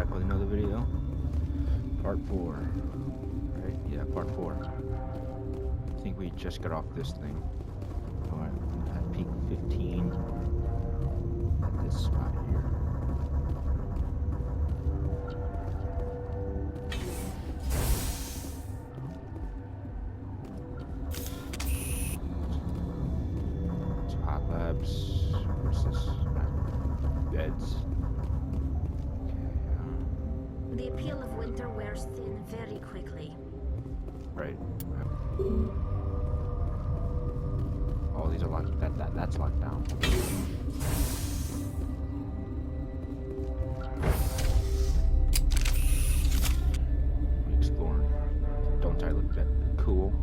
back with another video. Part 4. Right? Yeah, part 4. I think we just got off this thing. Alright, at peak 15. At this spot here. It's hot labs. What's this? Beds. The appeal of winter wears thin very quickly. Right. Oh, these are locked. That's locked down. Exploring. Don't I look that cool?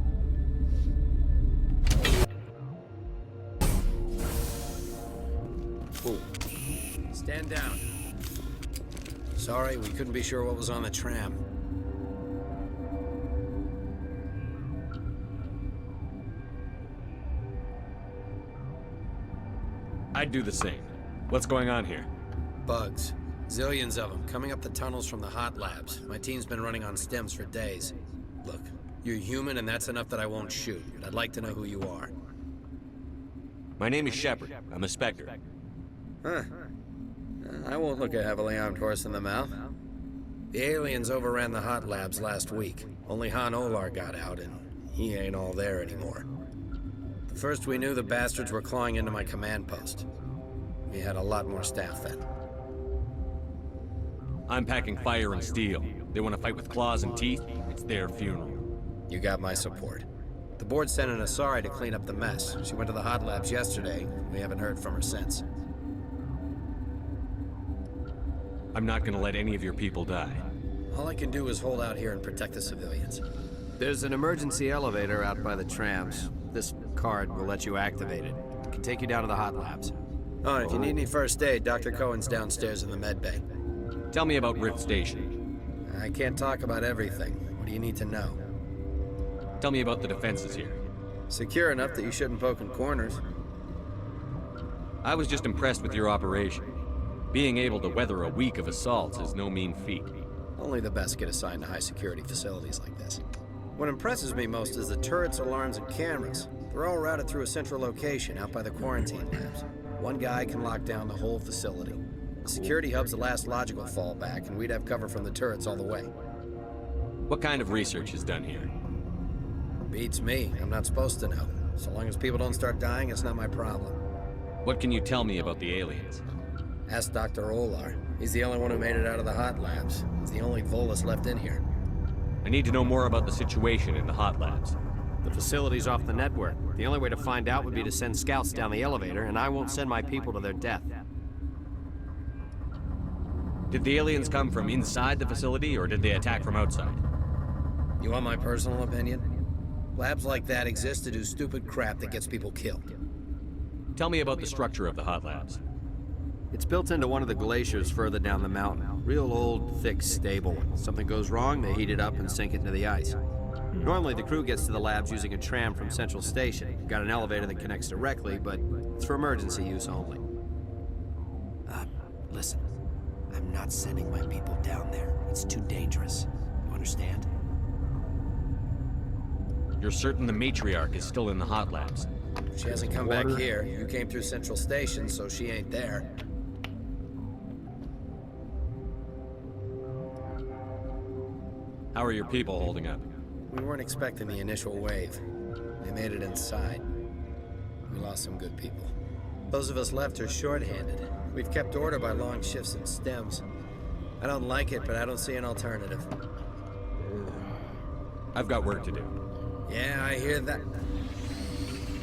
Ooh. Stand down. Sorry, we couldn't be sure what was on the tram. I'd do the same. What's going on here? Bugs. Zillions of them, coming up the tunnels from the hot labs. My team's been running on stems for days. Look, you're human and that's enough that I won't shoot. But I'd like to know who you are. My name is Shepard. I'm a Spectre. Huh. I won't look a heavily armed horse in the mouth. The aliens overran the hot labs last week. Only Han Olar got out, and he ain't all there anymore. The first we knew, the bastards were clawing into my command post. We had a lot more staff then. I'm packing fire and steel. They want to fight with claws and teeth? It's their funeral. You got my support. The board sent an Asari to clean up the mess. She went to the hot labs yesterday. We haven't heard from her since. I'm not gonna let any of your people die. All I can do is hold out here and protect the civilians. There's an emergency elevator out by the trams. This card will let you activate it. It can take you down to the hot labs. Oh, and if you need any first aid, Dr. Cohen's downstairs in the med bay. Tell me about Rift Station. I can't talk about everything. What do you need to know? Tell me about the defenses here. Secure enough that you shouldn't poke in corners. I was just impressed with your operation. Being able to weather a week of assaults is no mean feat. Only the best get assigned to high-security facilities like this. What impresses me most is the turrets, alarms, and cameras. They're all routed through a central location out by the quarantine labs. One guy can lock down the whole facility. The security hub's the last logical fallback, and we'd have cover from the turrets all the way. What kind of research is done here? Beats me. I'm not supposed to know. So long as people don't start dying, it's not my problem. What can you tell me about the aliens? Ask Dr. Olar. He's the only one who made it out of the hot labs. He's the only Volus left in here. I need to know more about the situation in the hot labs. The facility's off the network. The only way to find out would be to send scouts down the elevator, and I won't send my people to their death. Did the aliens come from inside the facility, or did they attack from outside? You want my personal opinion? Labs like that exist to do stupid crap that gets people killed. Tell me about the structure of the hot labs. It's built into one of the glaciers further down the mountain. Real old, thick, stable one. Something goes wrong, they heat it up and sink it into the ice. Normally, the crew gets to the labs using a tram from Central Station. Got an elevator that connects directly, but it's for emergency use only. Listen. I'm not sending my people down there. It's too dangerous. You understand? You're certain the matriarch is still in the hot labs? She hasn't come back here. You came through Central Station, so she ain't there. How are your people holding up? We weren't expecting the initial wave. They made it inside. We lost some good people. Those of us left are short-handed. We've kept order by long shifts and stems. I don't like it, but I don't see an alternative. I've got work to do. Yeah, I hear that.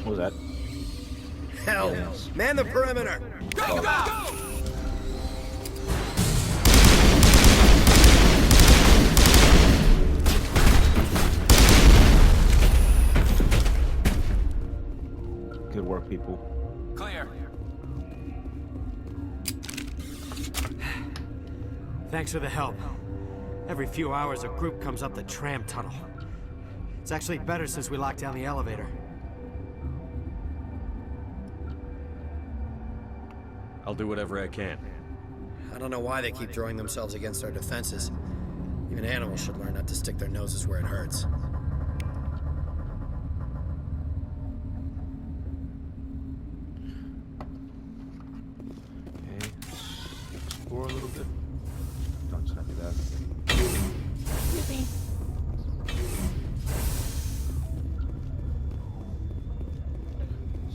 What was that? Hell! Man the perimeter! Go, go! Good work, people. Clear. Thanks for the help. Every few hours, a group comes up the tram tunnel. It's actually better since we locked down the elevator. I'll do whatever I can. I don't know why they keep throwing themselves against our defenses. Even animals should learn not to stick their noses where it hurts. Okay, let's explore a little bit. Don't just not do that.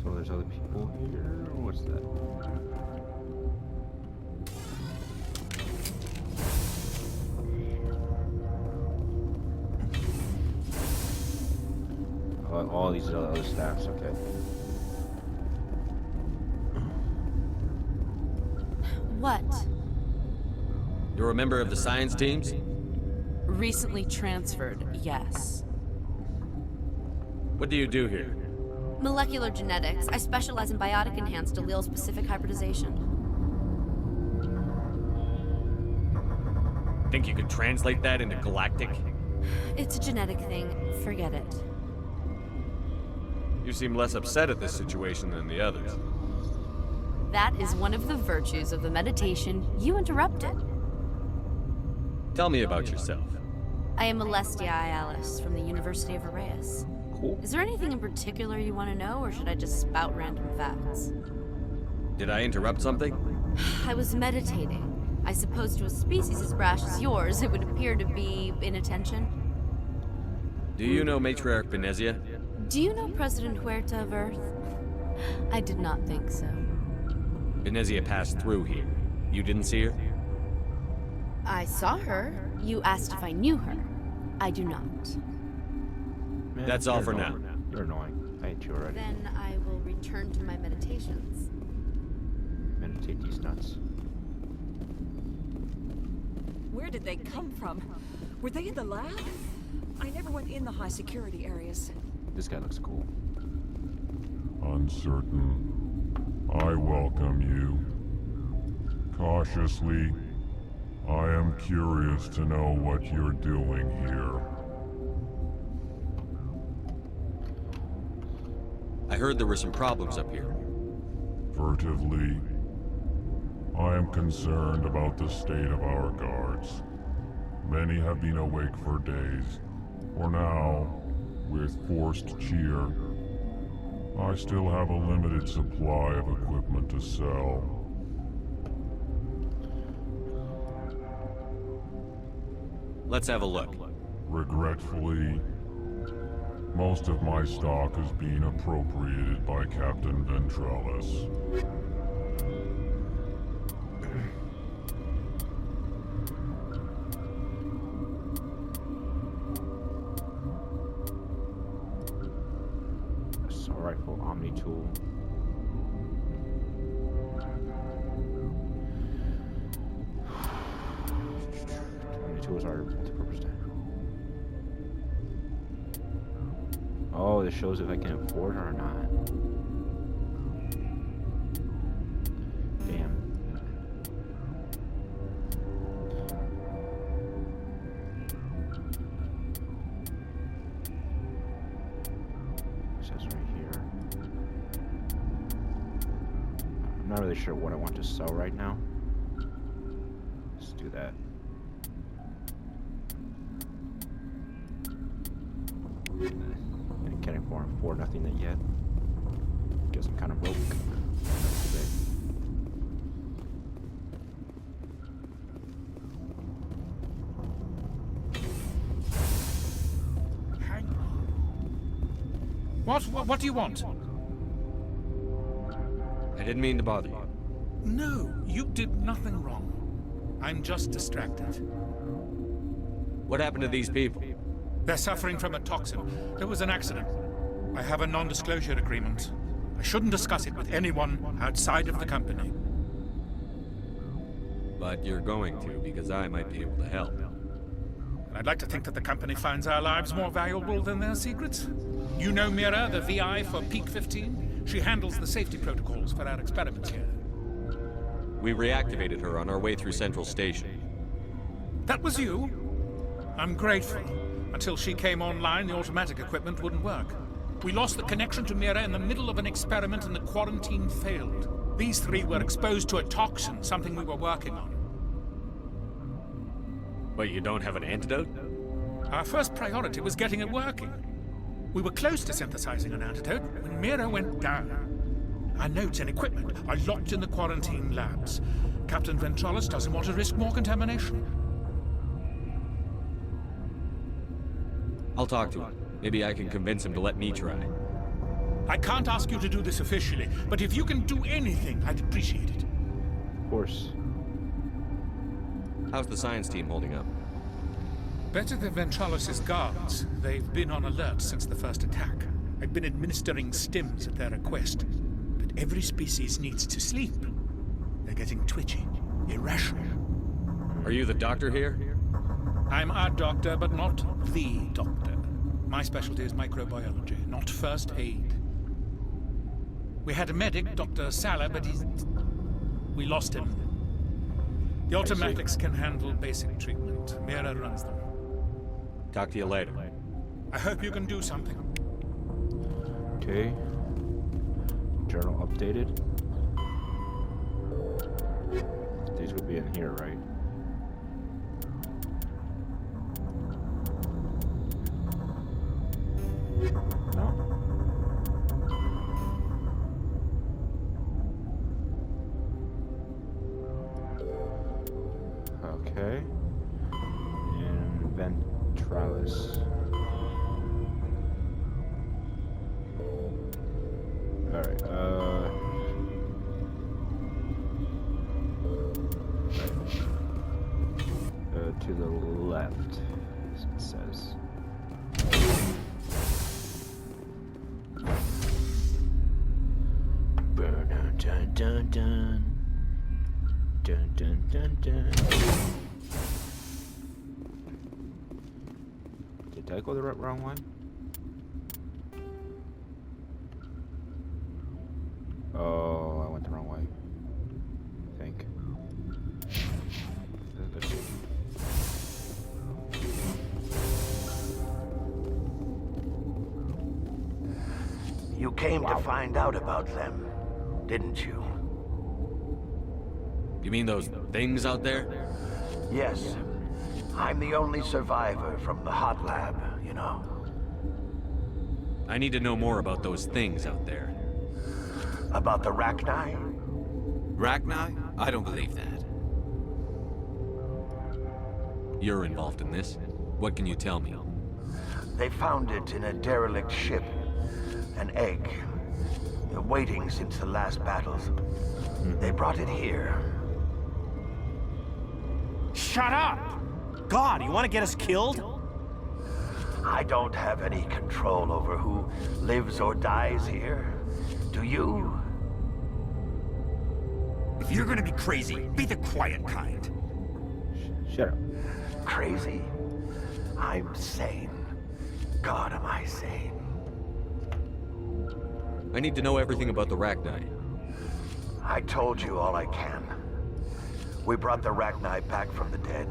So there's other people here. What's that? All these other staffs, okay. What? You're a member of the science teams? Recently transferred, yes. What do you do here? Molecular genetics. I specialize in biotic-enhanced allele-specific hybridization. Think you could translate that into galactic? It's a genetic thing. Forget it. You seem less upset at this situation than the others. That is one of the virtues of the meditation you interrupted. Tell me about yourself. I am Alestia Ayalis from the University of Arraeus. Cool. Is there anything in particular you want to know, or should I just spout random facts? Did I interrupt something? I was meditating. I suppose to a species as brash as yours, it would appear to be inattention. Do you know Matriarch Venezia? Do you know President Huerta of Earth? I did not think so. Venezia passed through here. You didn't see her? I saw her. You asked if I knew her. I do not. Man, That's all you're for annoying. now. You're annoying. I hate you already. Then I will return to my meditations. Meditate these nuts. Where did they come from? Were they in the lab? I never went in the high security areas. This guy looks cool. Uncertain. I welcome you. Cautiously, I am curious to know what you're doing here. I heard there were some problems up here. Furtively, I am concerned about the state of our guards. Many have been awake for days. For now, with forced cheer, I still have a limited supply of equipment to sell. Let's have a look. Regretfully, most of my stock is being appropriated by Captain Ventrellis. Assault rifle, Omni tool. Omni tools are multi-purpose type. Oh, this shows if I can afford her or not. Damn. It says right here. I'm not really sure what I want to sell right now. Let's do that. And can't afford nothing yet. Guess I'm kind of broke. What do you want? I didn't mean to bother you. No, you did nothing wrong. I'm just distracted. What happened to these people? They're suffering from a toxin. There was an accident. I have a non-disclosure agreement. I shouldn't discuss it with anyone outside of the company. But you're going to, because I might be able to help. I'd like to think that the company finds our lives more valuable than their secrets. You know Mira, the VI for Peak 15? She handles the safety protocols for our experiments here. We reactivated her on our way through Central Station. That was you? I'm grateful. Until she came online, the automatic equipment wouldn't work. We lost the connection to Mira in the middle of an experiment and the quarantine failed. These three were exposed to a toxin, something we were working on. But you don't have an antidote? Our first priority was getting it working. We were close to synthesizing an antidote when Mira went down. Our notes and equipment are locked in the quarantine labs. Captain Ventralis doesn't want to risk more contamination. I'll talk to him. Maybe I can convince him to let me try. I can't ask you to do this officially, but if you can do anything, I'd appreciate it. Of course. How's the science team holding up? Better than Ventralis' guards. They've been on alert since the first attack. I've been administering stims at their request. But every species needs to sleep. They're getting twitchy, irrational. Are you the doctor here? I'm a doctor, but not the doctor. My specialty is microbiology, not first aid. We had a medic, Dr. Sala, but we lost him. The automatics can handle basic treatment. Mira runs them. Talk to you later. I hope you can do something. Okay. Journal updated. These would be in here, right? No? Okay. And Ventralis. Alright, to the left, it says. Dun dun dun dun. Dun dun dun dun. Did I go the wrong one? Oh, I went the wrong way. I think. Let's see. You came to find out about them, didn't you? You mean those things out there? Yes. I'm the only survivor from the hot lab, you know. I need to know more about those things out there. About the Rachni? Rachni? I don't believe that. You're involved in this. What can you tell me? They found it in a derelict ship. An egg. Waiting since the last battles. They brought it here. Shut up! God, you want to get us killed? I don't have any control over who lives or dies here. Do you? If you're gonna be crazy, be the quiet kind. Shut up. Crazy? I'm sane. God, am I sane? I need to know everything about the Rachni. I told you all I can. We brought the Rachni back from the dead.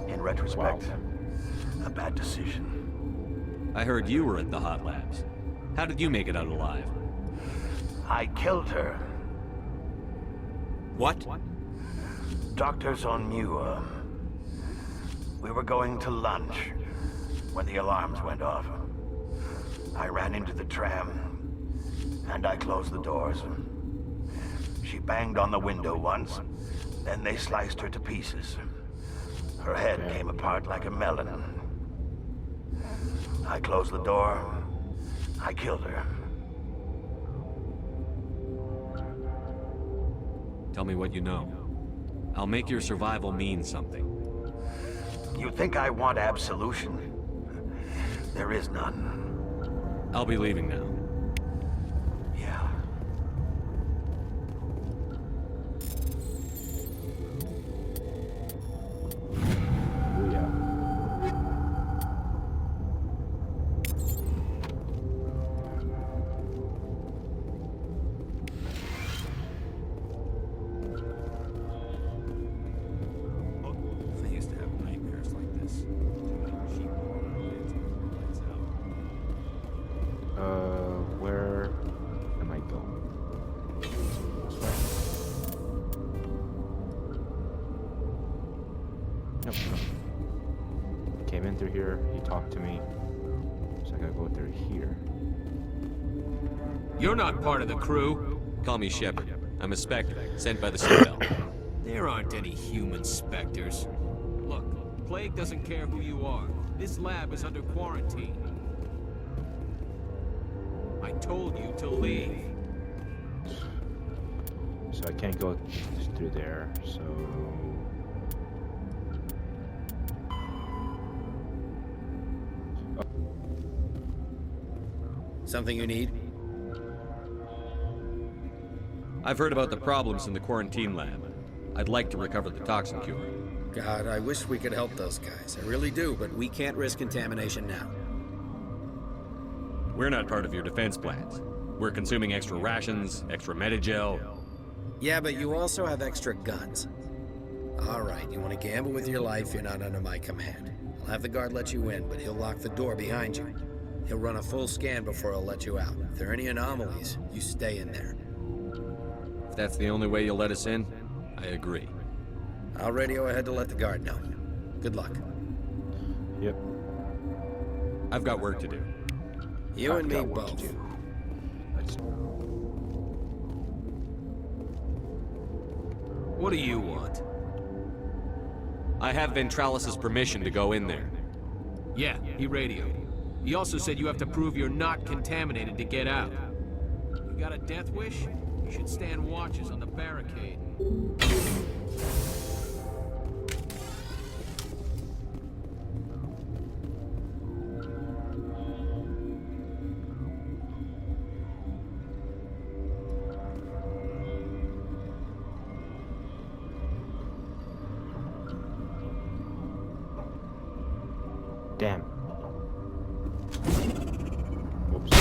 In retrospect, a bad decision. I heard you were at the hot labs. How did you make it out alive? I killed her. What? Doctors on Muir. We were going to lunch when the alarms went off. I ran into the tram, and I closed the doors. She banged on the window once, then they sliced her to pieces. Her head came apart like a melon. I closed the door. I killed her. Tell me what you know. I'll make your survival mean something. You think I want absolution? There is none. I'll be leaving now. Yeah. I used to have nightmares like this. Where am I going? Nope. came in through here. He talked to me. So I gotta go through here. You're not part of the crew. Call me Shepard. I'm a Spectre, sent by the Citadel. There aren't any human specters. Look, Plague doesn't care who you are. This lab is under quarantine. I told you to leave. So I can't go through there, so... Something you need? I've heard about the problems in the quarantine lab. I'd like to recover the toxin cure. God, I wish we could help those guys. I really do, but we can't risk contamination now. We're not part of your defense plans. We're consuming extra rations, extra Medigel. Yeah, but you also have extra guns. All right, you want to gamble with your life, you're not under my command. I'll have the guard let you in, but he'll lock the door behind you. He'll run a full scan before he'll let you out. If there are any anomalies, you stay in there. If that's the only way you'll let us in, I agree. I'll radio ahead to let the guard know. Good luck. Yep. I've got work to do. You and me both. What do you want? I have Ventralis's permission to go in there. Yeah, he radioed. He also said you have to prove you're not contaminated to get out. You got a death wish? You should stand watches on the barricade. Damn. Oops.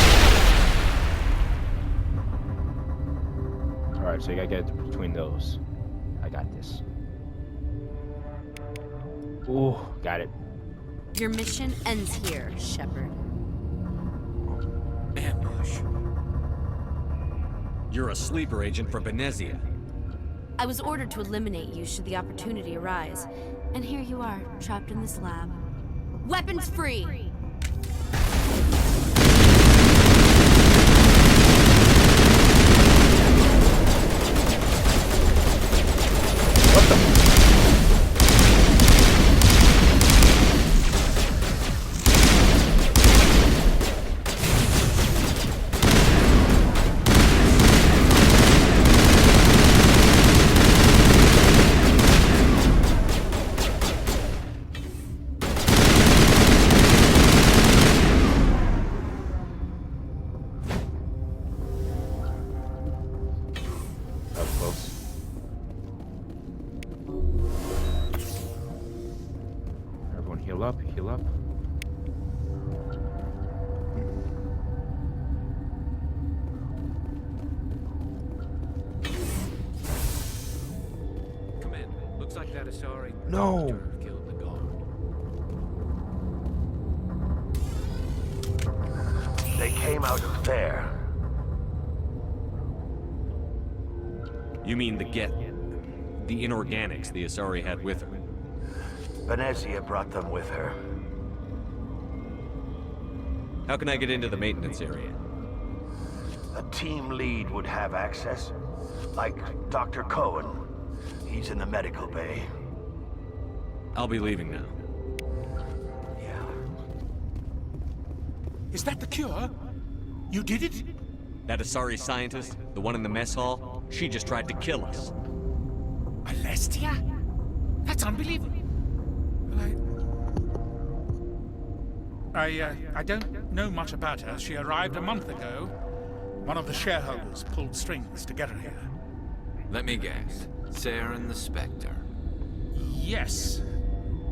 Alright, so you gotta get between those. I got this. Ooh, got it. Your mission ends here, Shepard. Ambush. You're a sleeper agent for Benezia. I was ordered to eliminate you should the opportunity arise. And here you are, trapped in this lab. Weapons free! Heal up. Commander, looks like that Asari No. doctor killed the guard. They came out of there. You mean the inorganics the Asari had with her? Benezia brought them with her. How can I get into the maintenance area? A team lead would have access. Like Dr. Cohen. He's in the medical bay. I'll be leaving now. Yeah. Is that the cure? You did it? That Asari scientist, the one in the mess hall, she just tried to kill us. Alestia? That's unbelievable. I don't know much about her. She arrived a month ago. One of the shareholders pulled strings to get her here. Let me guess. Saren the Spectre. Yes.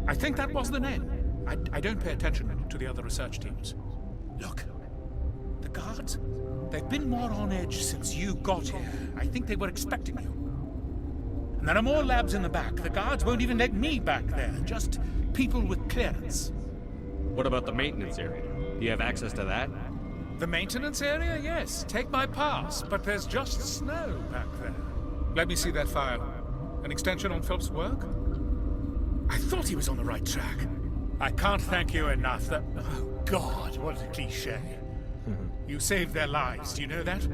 I think that was the name. I don't pay attention to the other research teams. Look, the guards, they've been more on edge since you got here. I think they were expecting you. And there are more labs in the back. The guards won't even let me back there. Just people with clearance. What about the maintenance area? Do you have access to that? The maintenance area? Yes. Take my pass. But there's just snow back there. Let me see that file. An extension on Phelps' work? I thought he was on the right track. I can't thank you enough. That... Oh, God, what a cliche. You saved their lives, do you know that?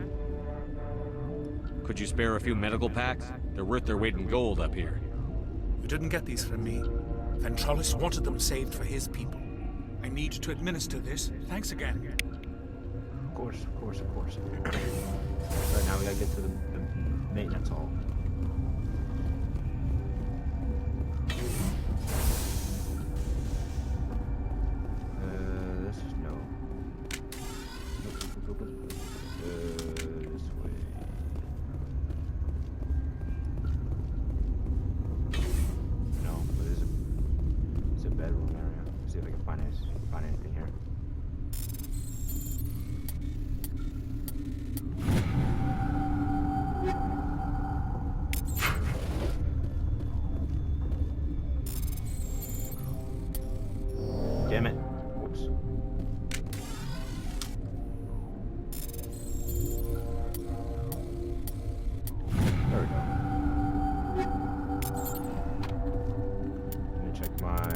Could you spare a few medical packs? They're worth their weight in gold up here. You didn't get these from me. Ventrolis wanted them saved for his people. I need to administer this. Thanks again. Of course, of course, of course. Right, now we gotta get to the maintenance hall. This is no. This way. No, but it's a bedroom area. See if I can find anything here. Damn it. Whoops. There we go. Let me check my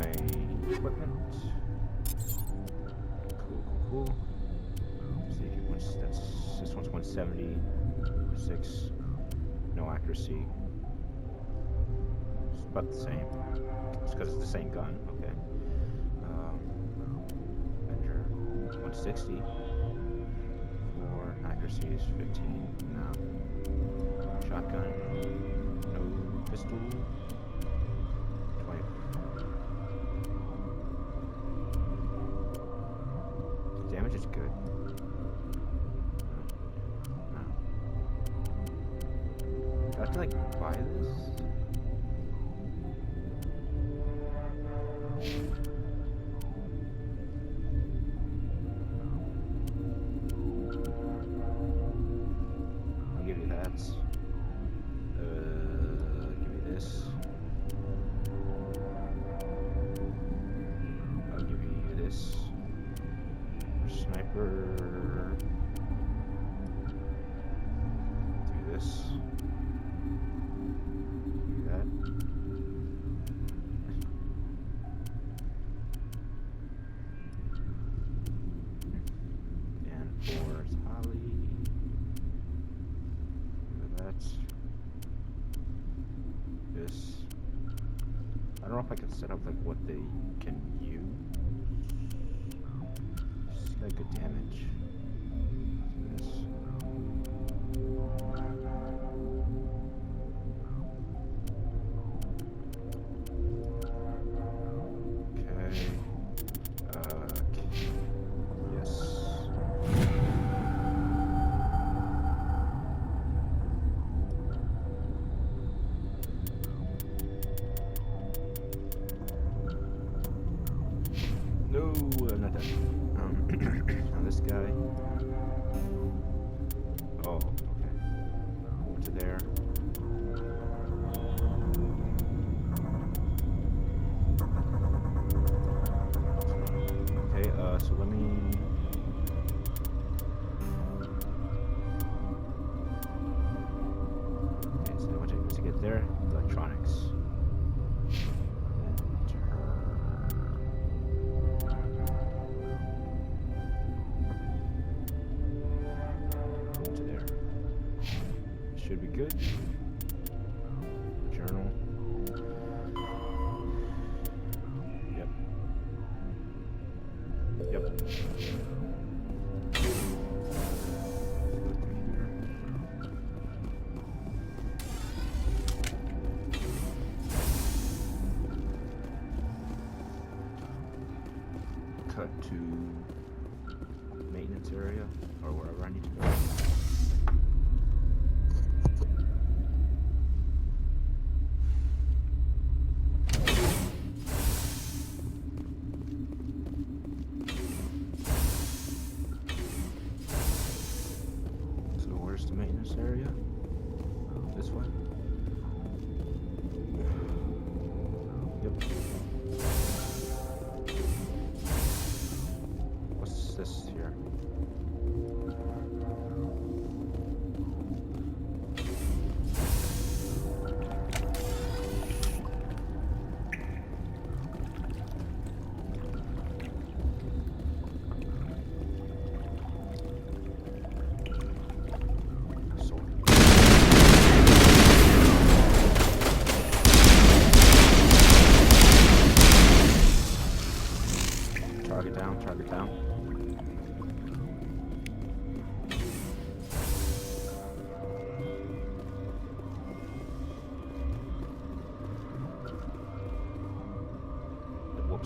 equipment. Cool. See, this one's 170, 6. No accuracy. It's about the same. It's because it's the same gun. Okay. Measure 160. For accuracy is 15. No. Shotgun. No. Pistol. 20. Damage is good. No. Do I have to like buy this? I'll give you that. Give me this. I'll give you this. Sniper. Do this. Do that. And for Holly. Do that. This. I don't know if I can set up like what they can use. She's got good damage. This. Okay. Yes. No, I'm not done. Now this guy. Oh, okay. Over to there. Okay, so let me. Okay, so once I get there, electronics. To there. Should be good. Journal. Yep. Yep. Cut to maintenance area or wherever I need to go. So where's the maintenance area? This way? Yep. What's this here?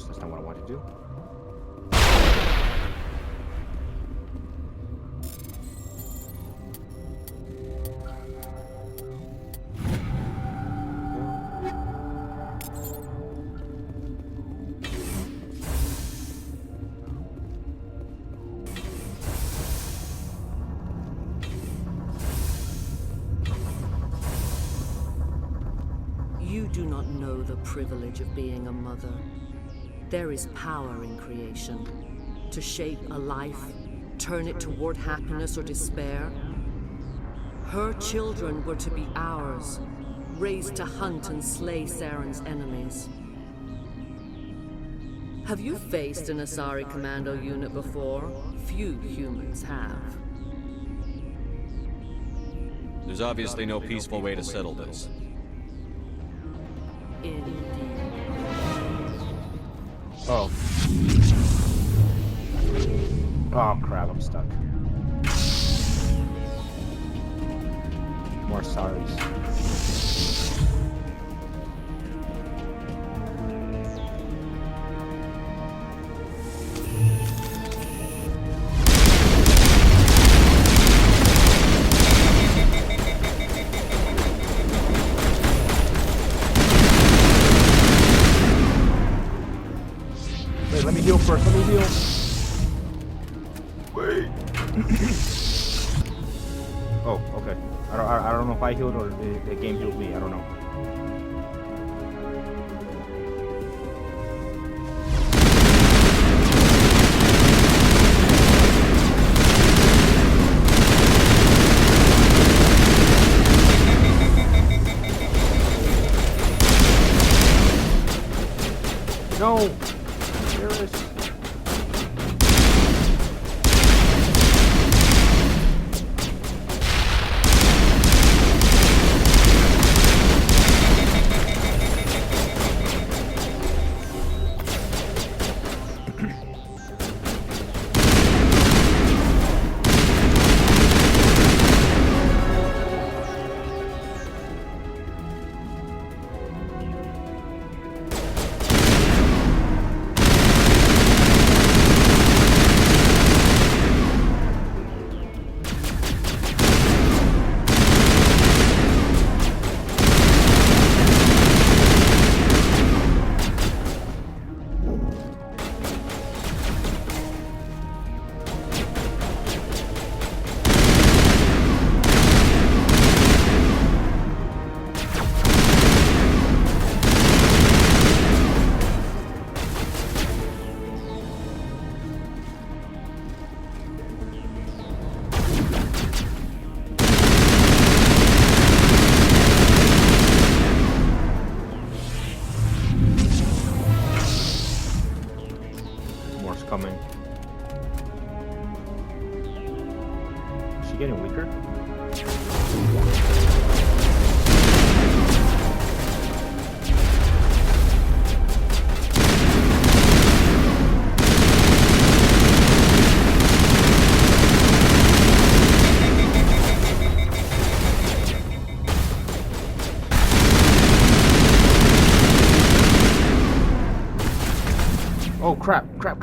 Oops, that's not what I wanted to do. You do not know the privilege of being a mother. There is power in creation. To shape a life, turn it toward happiness or despair. Her children were to be ours, raised to hunt and slay Saren's enemies. Have you faced an Asari commando unit before? Few humans have. There's obviously no peaceful way to settle this. Oh. Oh crap, I'm stuck. More sorries. Wait, let me heal first, let me heal. Wait. Oh, okay. I don't know if I healed or the game healed me, I don't know. No! Seriously. Coming. Is she getting weaker? Oh crap, crap.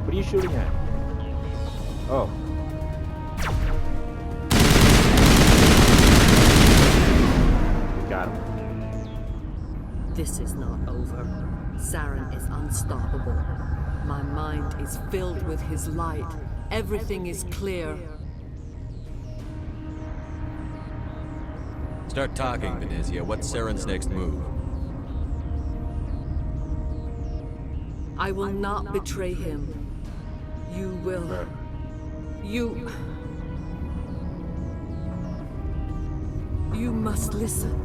What are you shooting at? Oh. Got him. This is not over. Saren is unstoppable. My mind is filled with his light. Everything is clear. Start talking, Venezia. What's Saren's next move? I will not betray him. You will. You must listen.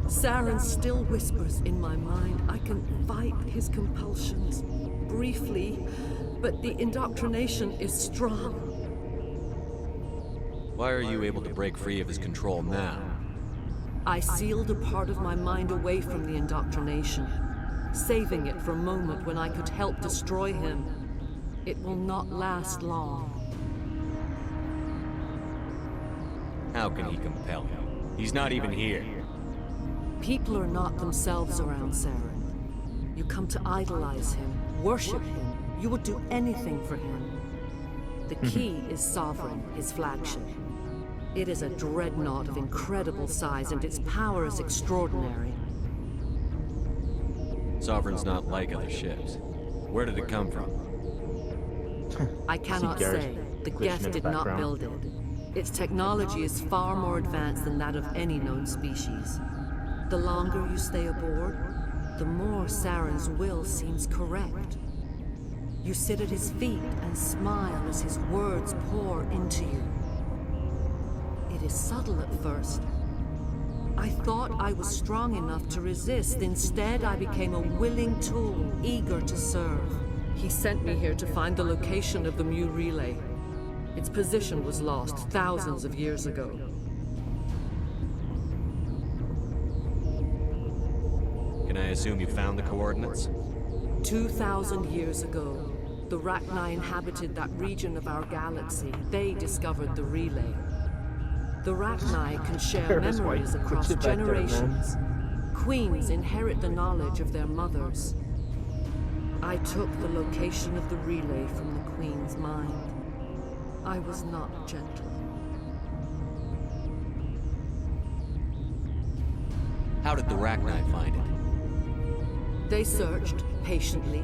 Saren still whispers in my mind. I can fight his compulsions, briefly, but the indoctrination is strong. Why are you able to break free of his control now? I sealed a part of my mind away from the indoctrination, saving it for a moment when I could help destroy him. It will not last long. How can he compel you? He's not even here. People are not themselves around Saren. You come to idolize him, worship him. You would do anything for him. The key is Sovereign, his flagship. It is a dreadnought of incredible size, and its power is extraordinary. Sovereign's not like other ships. Where did it come from? I cannot say. The guest did not build it. Its technology is far more advanced than that of any known species. The longer you stay aboard, the more Saren's will seems correct. You sit at his feet and smile as his words pour into you. It is subtle at first. I thought I was strong enough to resist. Instead, I became a willing tool, eager to serve. He sent me here to find the location of the Mu relay. Its position was lost thousands of years ago. Can I assume you found the coordinates? 2,000 years ago, the Rachni inhabited that region of our galaxy. They discovered the relay. The Rachni can share memories across generations. Queens inherit the knowledge of their mothers. I took the location of the relay from the Queen's mind. I was not gentle. How did the Rachni find it? They searched, patiently.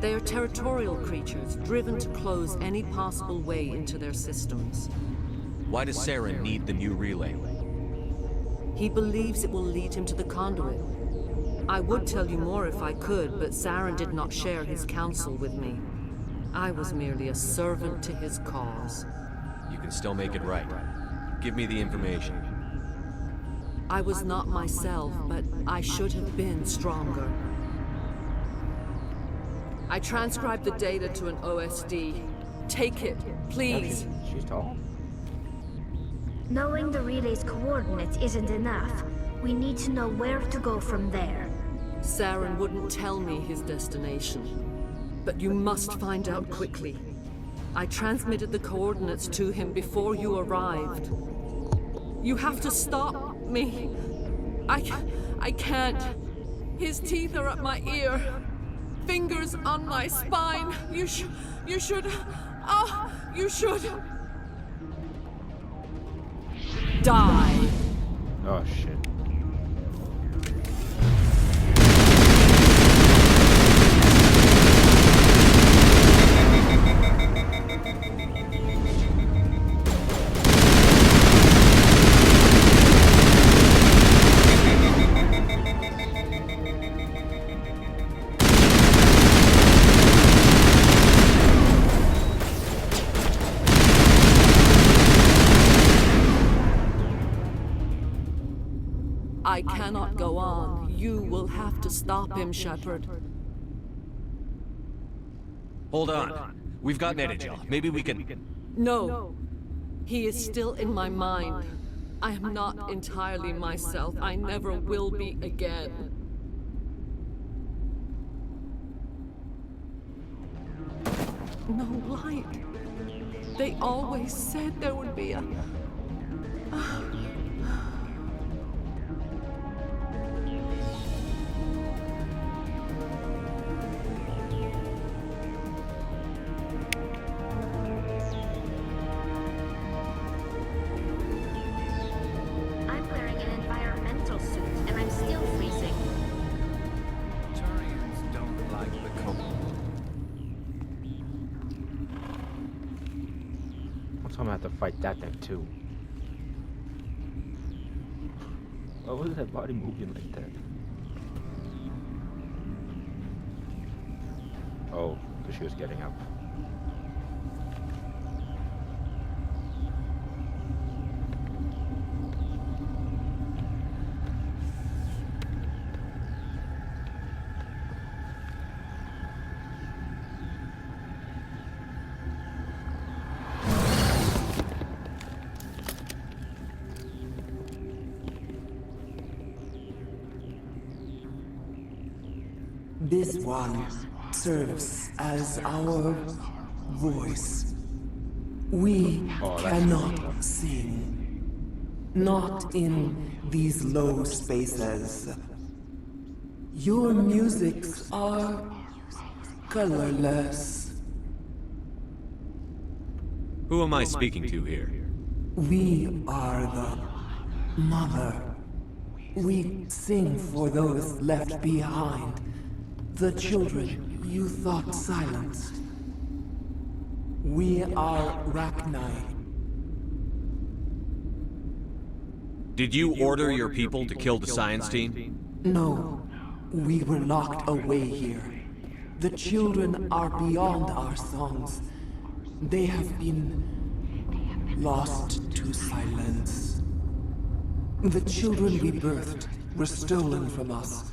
They are territorial creatures, driven to close any possible way into their systems. Why does Saren need the new relay? He believes it will lead him to the conduit. I would tell you more if I could, but Saren did not share his counsel with me. I was merely a servant to his cause. You can still make it right. Give me the information. I was not myself, but I should have been stronger. I transcribed the data to an OSD. Take it, please. She's tall. Knowing the relay's coordinates isn't enough. We need to know where to go from there. Saren wouldn't tell me his destination. But you must find out quickly. I transmitted the coordinates to him before you arrived. You have to stop me. I can't. His teeth are at my ear. Fingers on my spine. You should. You should. Die. Oh, shit. I cannot go on. You will have to stop him, Shepard. Hold on. We've got Metagel. Maybe we can... No. He is still in my mind. I am not entirely myself. I never will be again. No light. They always said there would be a... I'm gonna have to fight that thing too. Why was that body moving like that? Oh, because she was getting up. This one serves as our voice. We cannot sing. Not in these low spaces. Your musics are colorless. Who am I speaking to here? We are the mother. We sing for those left behind. The children you thought silenced. We are Rachni. Did you order your people to kill the science team? No, we were locked away here. The children are beyond our songs. They have been lost to silence. The children we birthed were stolen from us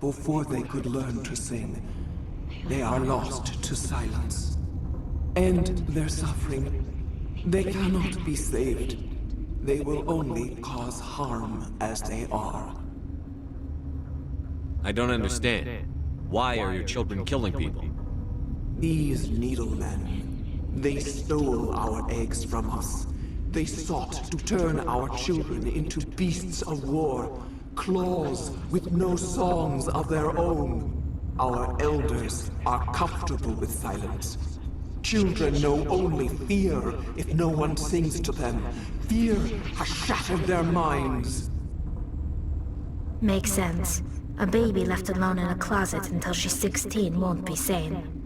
before they could learn to sing. They are lost to silence. And their suffering, they cannot be saved. They will only cause harm as they are. I don't understand. Why are your children killing people? These needlemen, they stole our eggs from us. They sought to turn our children into beasts of war, claws with no songs of their own. Our elders are comfortable with silence. Children know only fear if no one sings to them. Fear has shattered their minds. Makes sense. A baby left alone in a closet until she's 16 won't be sane.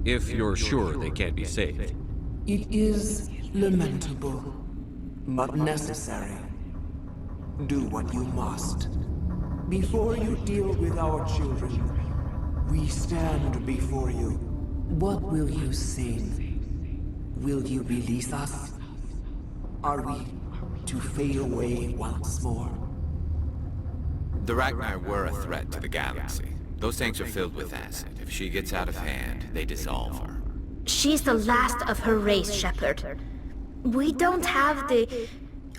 If you're sure they can't be saved. It is lamentable, but necessary. Do what you must. Before you deal with our children, we stand before you. What will you sing? Will you release us? Are we to fade away once more? The Rachni were a threat to the galaxy. Those tanks are filled with acid. If she gets out of hand, they dissolve her. She's the last of her race, Shepard. We don't have the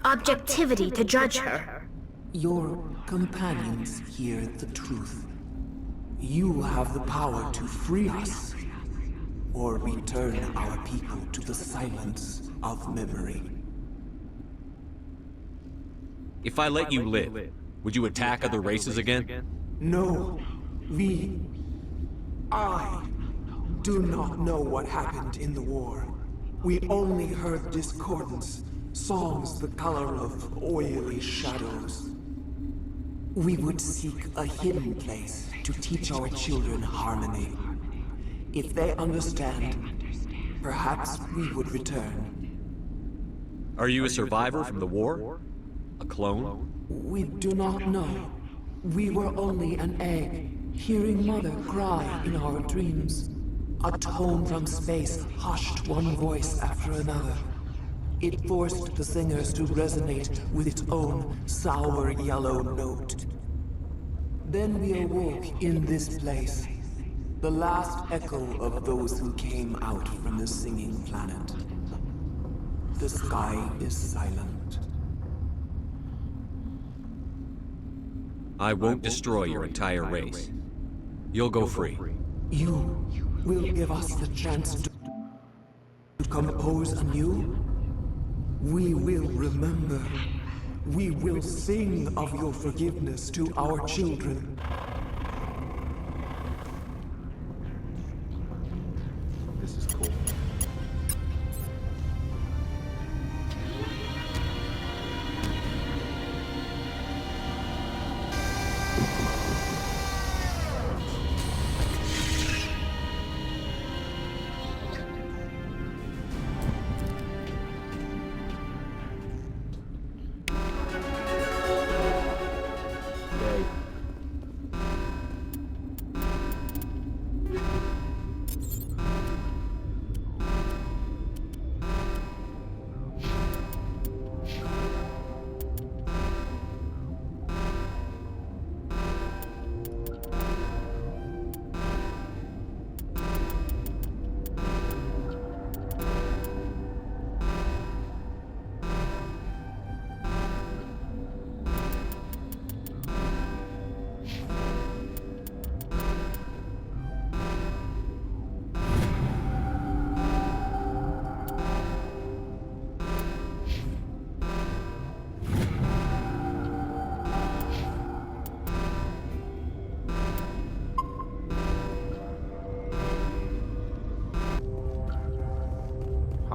objectivity to judge her. Your companions hear the truth. You have the power to free us, or return our people to the silence of memory. If I let you live, would you attack other races again? No, I do not know what happened in the war. We only heard discordance, songs the color of oily shadows. We would seek a hidden place to teach our children harmony. If they understand, perhaps we would return. Are you a survivor from the war? A clone? We do not know. We were only an egg, hearing Mother cry in our dreams. A tone from space hushed one voice after another. It forced the singers to resonate with its own sour yellow note. Then we awoke in this place, the last echo of those who came out from the singing planet. The sky is silent. I won't destroy your entire race. You'll go free. You will give us the chance to compose anew? We will remember. We will sing of your forgiveness to our children. This is cool.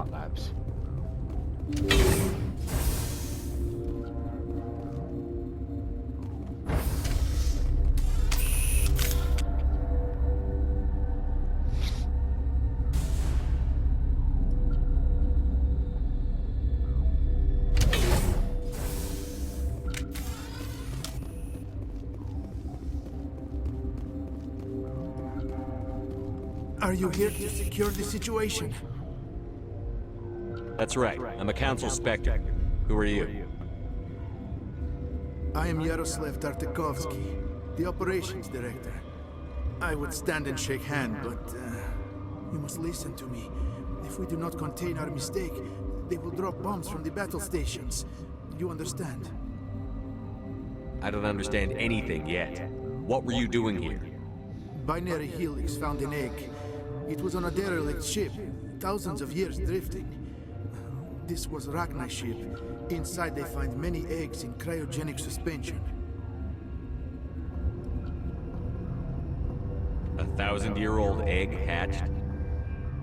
hot labs. Are you here to secure the situation? That's right. I'm a council spectre. Who are you? I am Yaroslav Tartakovsky, the operations director. I would stand and shake hand, but you must listen to me. If we do not contain our mistake, they will drop bombs from the battle stations. You understand? I don't understand anything yet. What were you doing here? Binary Helix found an egg. It was on a derelict ship, thousands of years drifting. This was Rachni's ship. Inside they find many eggs in cryogenic suspension. 1,000-year-old egg hatched?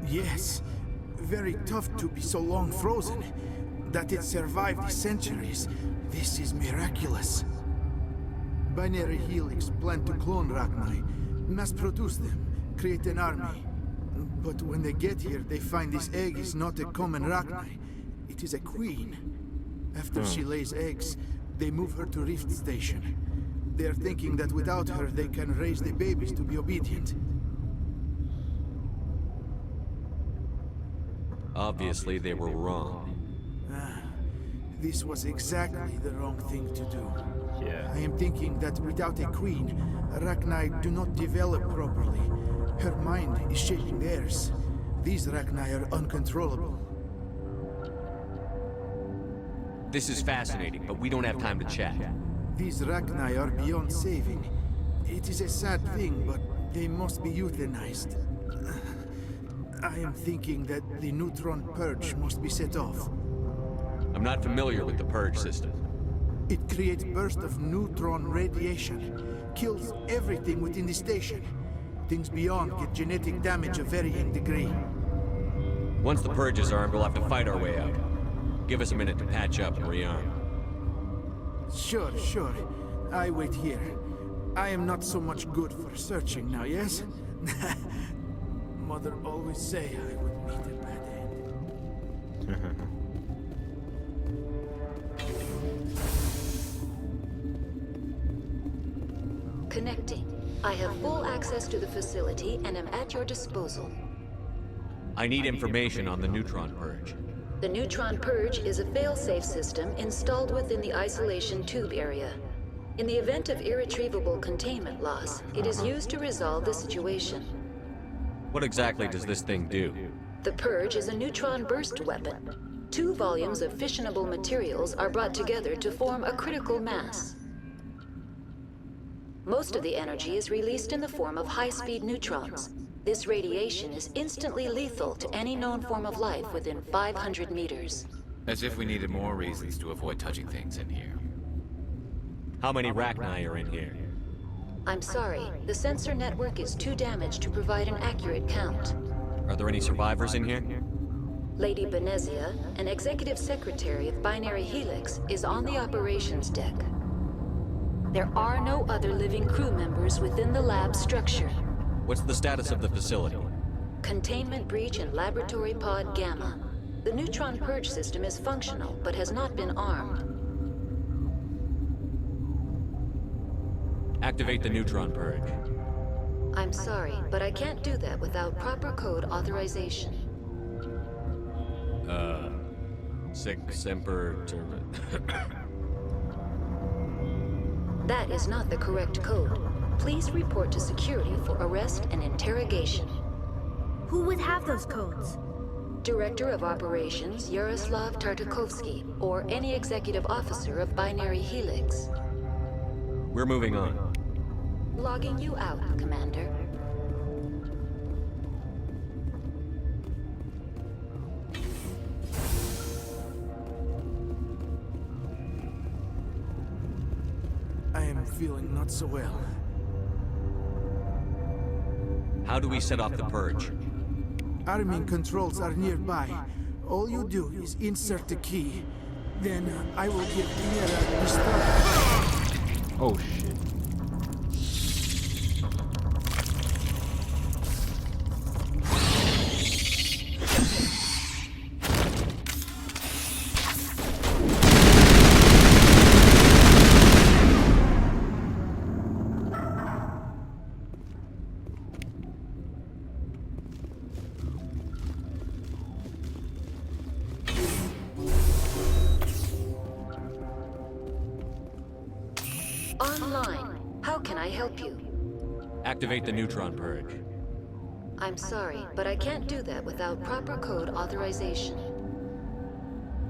Yes. Very tough to be so long frozen. That it survived the centuries. This is miraculous. Binary Helix planned to clone Rachni, mass produce them, create an army. But when they get here, they find this egg is not a common Rachni. It is a queen. After she lays eggs, they move her to Rift Station. They are thinking that without her, they can raise the babies to be obedient. Obviously, they were wrong. This was exactly the wrong thing to do. Yeah. I am thinking that without a queen, Rachni do not develop properly. Her mind is shaping theirs. These Rachni are uncontrollable. This is fascinating, but we don't have time to chat. These Rachni are beyond saving. It is a sad thing, but they must be euthanized. I am thinking that the neutron purge must be set off. I'm not familiar with the purge system. It creates bursts of neutron radiation, kills everything within the station. Things beyond get genetic damage of varying degree. Once the purge is armed, we'll have to fight our way out. Give us a minute to patch up and rearm. Sure, sure. I wait here. I am not so much good for searching now, yes? Mother always say I would meet a bad end. Connecting. I have full access to the facility and am at your disposal. I need information on the neutron purge. The neutron purge is a fail-safe system installed within the isolation tube area. In the event of irretrievable containment loss, it is used to resolve the situation. What exactly does this thing do? The purge is a neutron burst weapon. 2 volumes of fissionable materials are brought together to form a critical mass. Most of the energy is released in the form of high-speed neutrons. This radiation is instantly lethal to any known form of life within 500 meters. As if we needed more reasons to avoid touching things in here. How many Rachni are in here? I'm sorry, the sensor network is too damaged to provide an accurate count. Are there any survivors in here? Lady Benezia, an executive secretary of Binary Helix, is on the operations deck. There are no other living crew members within the lab structure. What's the status of the facility? Containment breach in Laboratory Pod Gamma. The neutron purge system is functional, but has not been armed. Activate the neutron purge. I'm sorry, but I can't do that without proper code authorization. Sic Semper That is not the correct code. Please report to security for arrest and interrogation. Who would have those codes? Director of Operations Yaroslav Tartakovsky, or any executive officer of Binary Helix. We're moving on. Logging you out, Commander. I am feeling not so well. How do we set off the purge? Arming controls are nearby. All you do is insert the key. Then I will give Mira the stuff. Oh shit. Online. How can I help you? Activate the neutron purge. I'm sorry, but I can't do that without proper code authorization.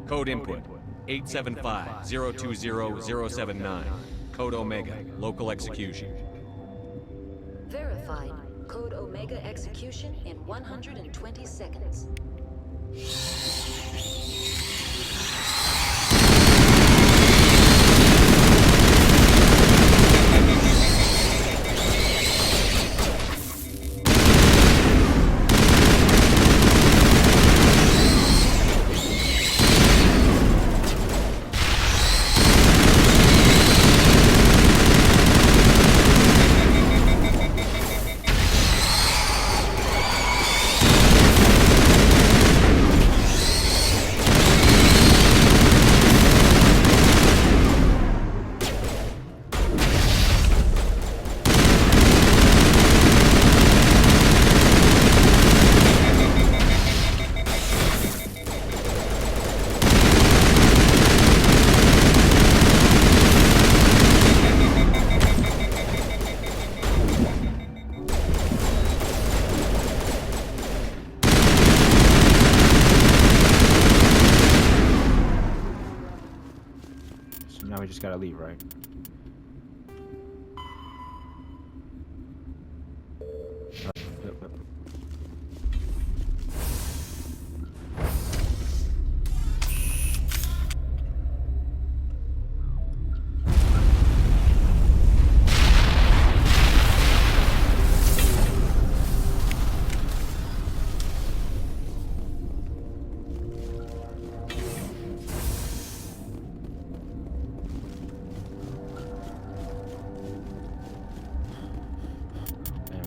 Code input 875-020-079. Code Omega. Local execution. Verified. Code Omega execution in 120 seconds. Now we just gotta leave, right? Yep.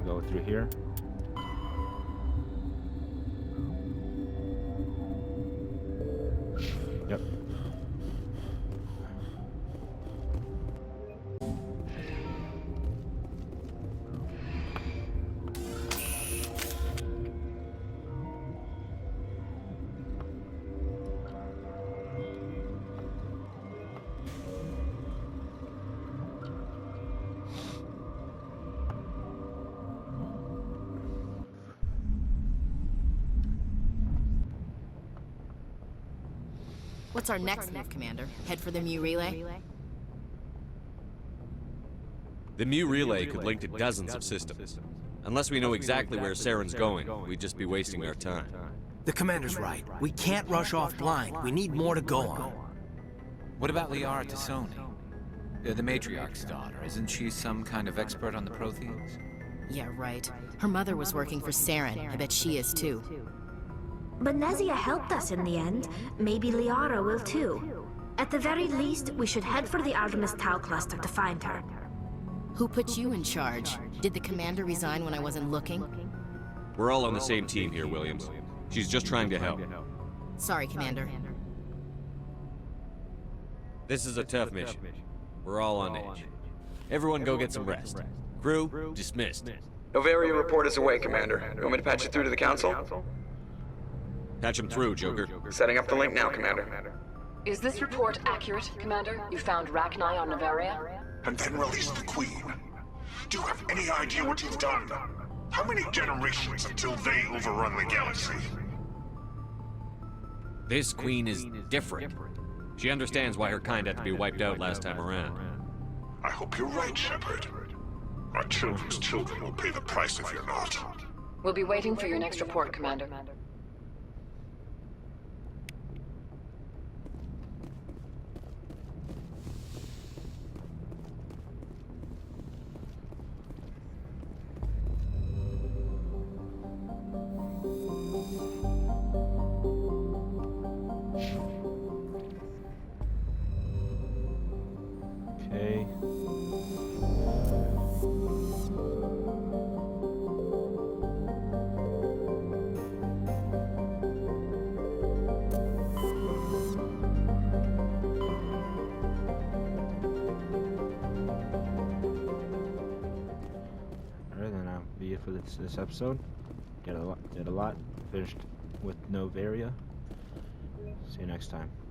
Go through here. Yep. What's our next move, Commander? Head for the Mu Relay? The Mu Relay could link to dozens of systems. Unless we know exactly where Saren's going, we'd just be wasting our time. The Commander's right. We can't rush off blind. We need more to go on. What about Liara Tassoni? The matriarch's daughter. Isn't she some kind of expert on the Protheans? Yeah, right. Her mother was working for Saren. I bet she is too. But Nezia helped us in the end. Maybe Liara will too. At the very least, we should head for the Artemis Tau cluster to find her. Who put you in charge? Did the commander resign when I wasn't looking? We're all on the same team here, Williams. She's just trying to help. Sorry, Commander. This is a tough mission. We're all on edge. Everyone go get some rest. Crew, dismissed. Novaria report is away, Commander. You want me to patch it through to the Council? Patch him through, Joker. Setting up the link now, Commander. Is this report accurate, Commander? You found Rachni on Novaria? And then released the Queen. Do you have any idea what you've done? How many generations until they overrun the galaxy? This Queen is different. She understands why her kind had to be wiped out last time around. I hope you're right, Shepard. Our children's children will pay the price if you're not. We'll be waiting for your next report, Commander. be it for this episode. Did a lot. Finished with no Varia. See you next time.